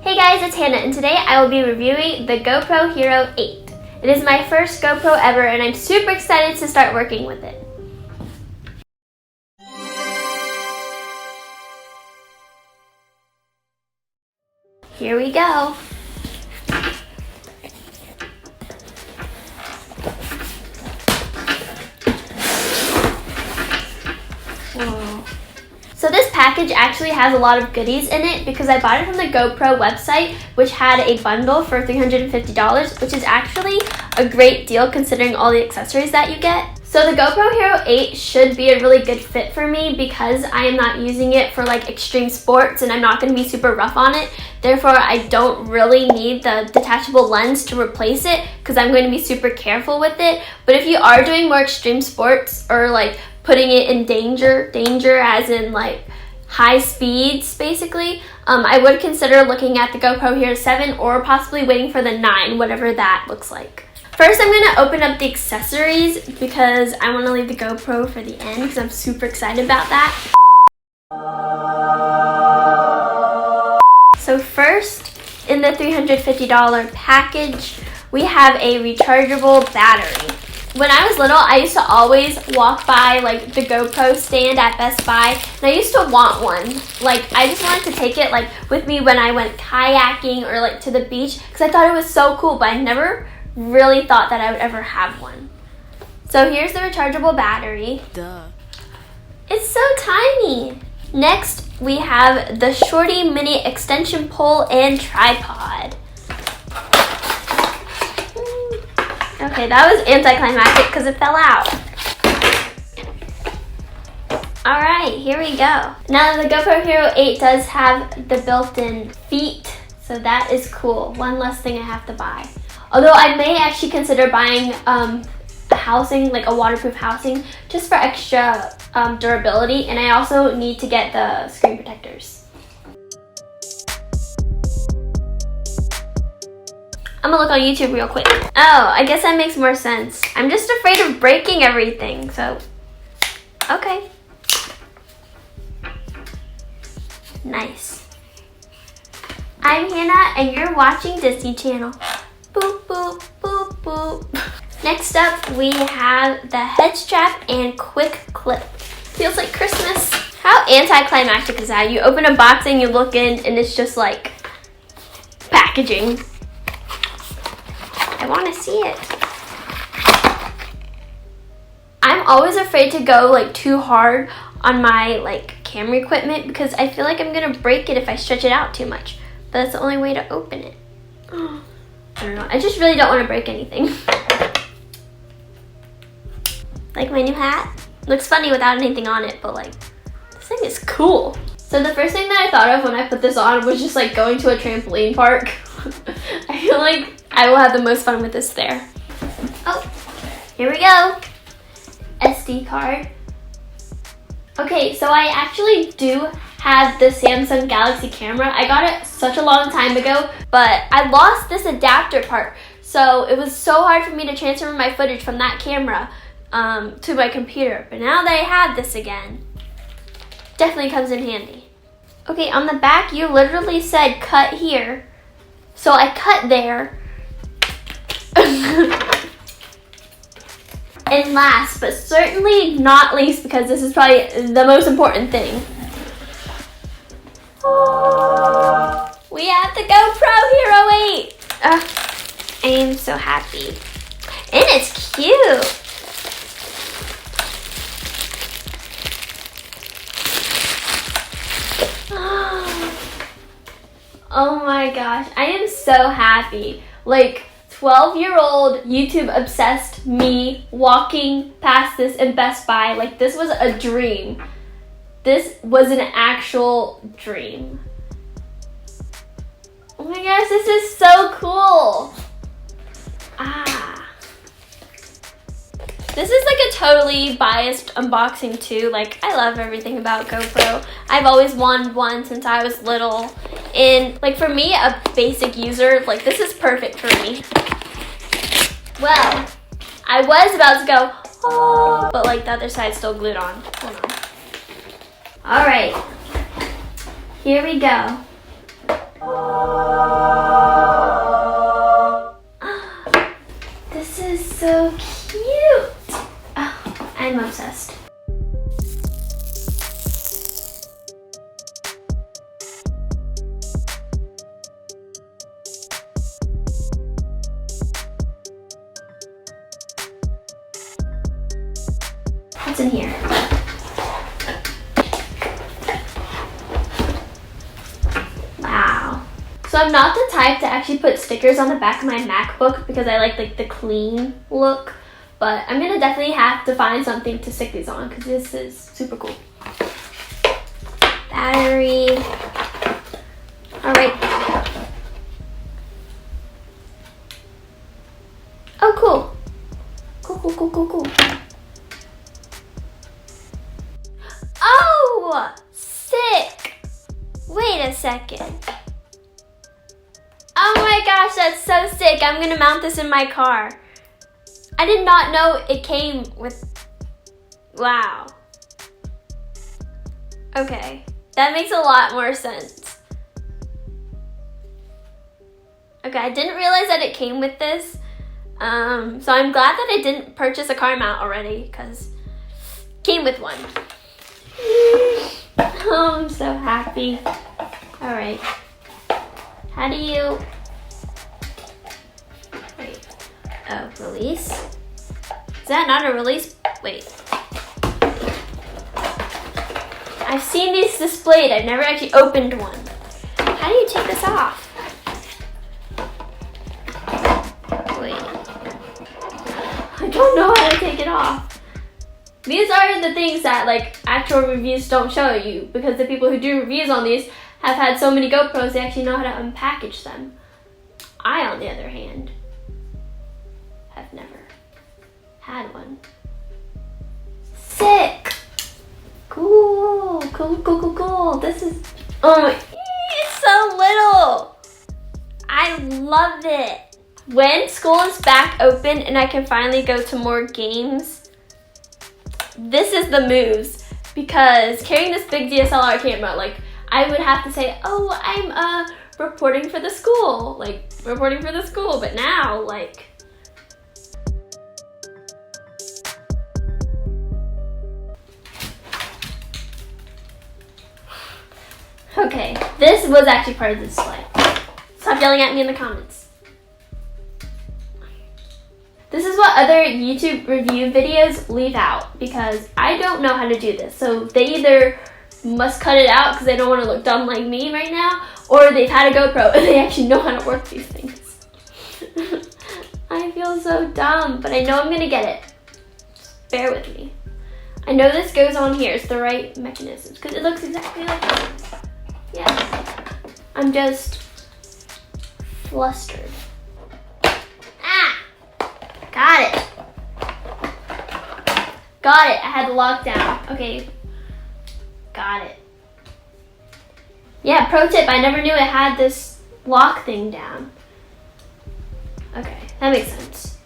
Hey guys, it's Hannah, and today I will be reviewing the GoPro Hero 8. It is my first GoPro ever, and I'm super excited to start working with it. Here we go. Whoa. So this package actually has a lot of goodies in it because I bought it from the GoPro website, which had a bundle for $350, which is actually a great deal considering all the accessories that you get. So the GoPro Hero 8 should be a really good fit for me because I am not using it for like extreme sports and I'm not going to be super rough on it. Therefore, I don't really need the detachable lens to replace it because I'm going to be super careful with it. But if you are doing more extreme sports or like putting it in danger as in like high speeds basically, I would consider looking at the GoPro Hero 7 or possibly waiting for the 9, whatever that looks like. First, I'm going to open up the accessories because I want to leave the GoPro for the end because I'm super excited about that. So first, in the $350 package, we have a rechargeable battery. When I was little, I used to always walk by like the GoPro stand at Best Buy, and I used to want one. Like, I just wanted to take it like with me when I went kayaking or like to the beach because I thought it was so cool, but I never really thought that I would ever have one. So here's the rechargeable battery. Duh. It's so tiny. Next, we have the Shorty mini extension pole and tripod. Okay, that was anticlimactic because it fell out. Alright, here we go. Now the GoPro Hero 8 does have the built-in feet, so that is cool. One less thing I have to buy. Although I may actually consider buying a housing, like a waterproof housing, just for extra durability, and I also need to get the screen protectors. I'm gonna look on YouTube real quick. Oh, I guess that makes more sense. I'm just afraid of breaking everything, so, okay. Nice. I'm Hannah, and you're watching Disney Channel. Boop, boop, boop, boop. Next up, we have the head strap and QuickClip. Feels like Christmas. How anticlimactic is that? You open a box and you look in and it's just like packaging. I want to see it. I'm always afraid to go like too hard on my like camera equipment because I feel like I'm gonna break it if I stretch it out too much. But that's the only way to open it. I don't know. I just really don't want to break anything. Like my new hat. Looks funny without anything on it, but like this thing is cool. So the first thing that I thought of when I put this on was just like going to a trampoline park. I feel like I will have the most fun with this there. Oh, here we go. SD card. Okay, so I actually do have the Samsung Galaxy camera. I got it such a long time ago, but I lost this adapter part. So it was so hard for me to transfer my footage from that camera to my computer. But now that I have this again, definitely comes in handy. Okay, on the back, you literally said cut here. So I cut there. And last, but certainly not least, because this is probably the most important thing, we have the GoPro Hero 8. I am so happy. And it's cute. Oh my gosh, I am so happy. Like 12-year-old YouTube obsessed me walking past this in Best Buy, like this was a dream. This was an actual dream. Oh my gosh, this is so cool. This is like a totally biased unboxing too. Like, I love everything about GoPro. I've always wanted one since I was little. And like for me, a basic user, like this is perfect for me. Well, I was about to go, oh, but like the other side's still glued on. Hold on. All right, here we go. What's in here? Wow. So I'm not the type to actually put stickers on the back of my MacBook because I like the clean look. But I'm gonna definitely have to find something to stick these on because this is super cool. Battery. All right. Oh, cool. Cool. Oh, sick. Wait a second. Oh my gosh, that's so sick. I'm gonna mount this in my car. I did not know it came with, wow. Okay, that makes a lot more sense. Okay, I didn't realize that it came with this. So I'm glad that I didn't purchase a car mount already because it came with one. Oh, I'm so happy. All right, how do you, wait, oh, release? Is that not a release? Wait. I've seen these displayed, I've never actually opened one. How do you take this off? Wait. I don't know how to take it off. These are the things that like actual reviews don't show you because the people who do reviews on these have had so many GoPros they actually know how to unpackage them. I, on the other hand, have never had one. Sick! Cool. This is, oh my, it's so little. I love it. When school is back open and I can finally go to more games, this is the moves because carrying this big DSLR camera, like I would have to say, oh, I'm reporting for the school, but now, like, okay, this was actually part of the display. Stop yelling at me in the comments. This is what other YouTube review videos leave out because I don't know how to do this. So they either must cut it out because they don't want to look dumb like me right now, or they've had a GoPro and they actually know how to work these things. I feel so dumb, but I know I'm gonna get it. Bear with me. I know this goes on here. It's the right mechanisms because it looks exactly like this. Yeah. I'm just flustered. Ah! Got it. I had the lockdown. Okay. Got it. Yeah, pro tip, I never knew it had this lock thing down. Okay, that makes sense.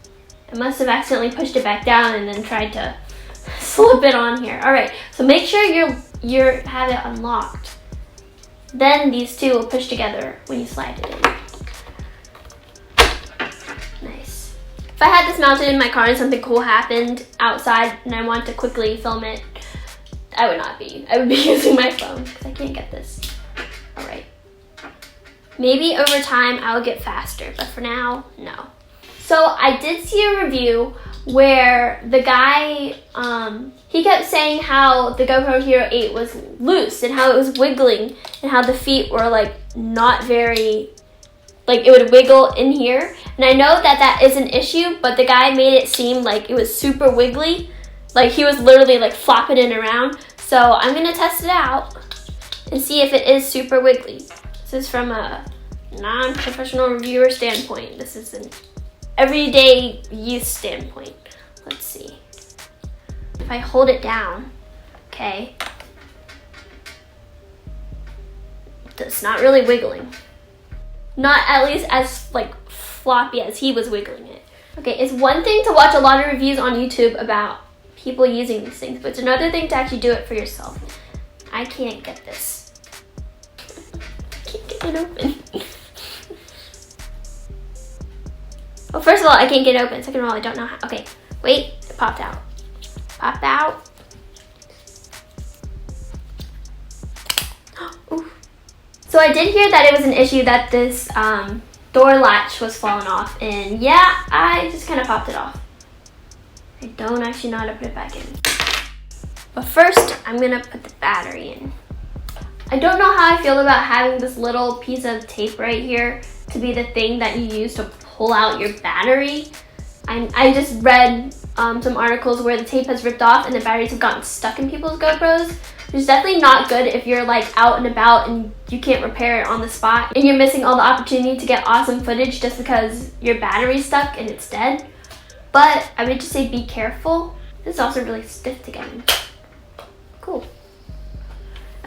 I must have accidentally pushed it back down and then tried to slip it on here. All right, so make sure you have it unlocked. Then these two will push together when you slide it in. Nice. If I had this mounted in my car and something cool happened outside and I want to quickly film it, I would not be. I would be using my phone because I can't get this. All right. Maybe over time I'll get faster, but for now, no. So I did see a review where the guy, he kept saying how the GoPro Hero 8 was loose and how it was wiggling and how the feet were like not very, like it would wiggle in here. And I know that that is an issue, but the guy made it seem like it was super wiggly. Like he was literally like flopping it around. So I'm gonna test it out and see if it is super wiggly. This is from a non-professional reviewer standpoint. This is an everyday use standpoint. Let's see. If I hold it down, okay. It's not really wiggling. Not at least as like floppy as he was wiggling it. Okay, it's one thing to watch a lot of reviews on YouTube about people using these things, but it's another thing to actually do it for yourself. I can't get this. I can't get it open. Well, first of all, I can't get it open. Second of all, I don't know how. Okay, wait, it popped out. Popped out. Ooh. So I did hear that it was an issue that this door latch was falling off, and yeah, I just kind of popped it off. I don't actually know how to put it back in. But first, I'm gonna put the battery in. I don't know how I feel about having this little piece of tape right here to be the thing that you use to pull out your battery. I just read some articles where the tape has ripped off and the batteries have gotten stuck in people's GoPros. It's definitely not good if you're like out and about and you can't repair it on the spot and you're missing all the opportunity to get awesome footage just because your battery's stuck and it's dead. But I would just say be careful. This is also really stiff to get in. Cool.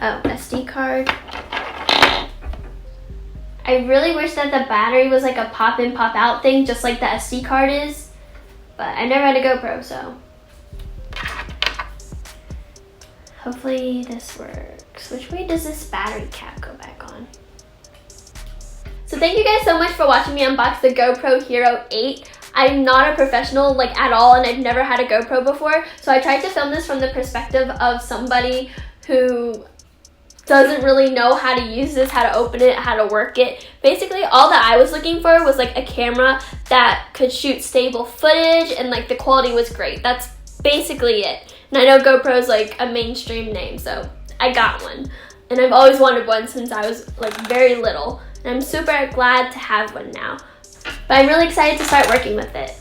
Oh, SD card. I really wish that the battery was like a pop in, pop out thing, just like the SD card is. But I never had a GoPro, so hopefully this works. Which way does this battery cap go back on? So thank you guys so much for watching me unbox the GoPro Hero 8. I'm not a professional like at all, and I've never had a GoPro before, so I tried to film this from the perspective of somebody who doesn't really know how to use this, how to open it, how to work it. Basically, all that I was looking for was like a camera that could shoot stable footage and like the quality was great. That's basically it. And I know GoPro is like a mainstream name, so I got one. And I've always wanted one since I was like very little. And I'm super glad to have one now. But I'm really excited to start working with it.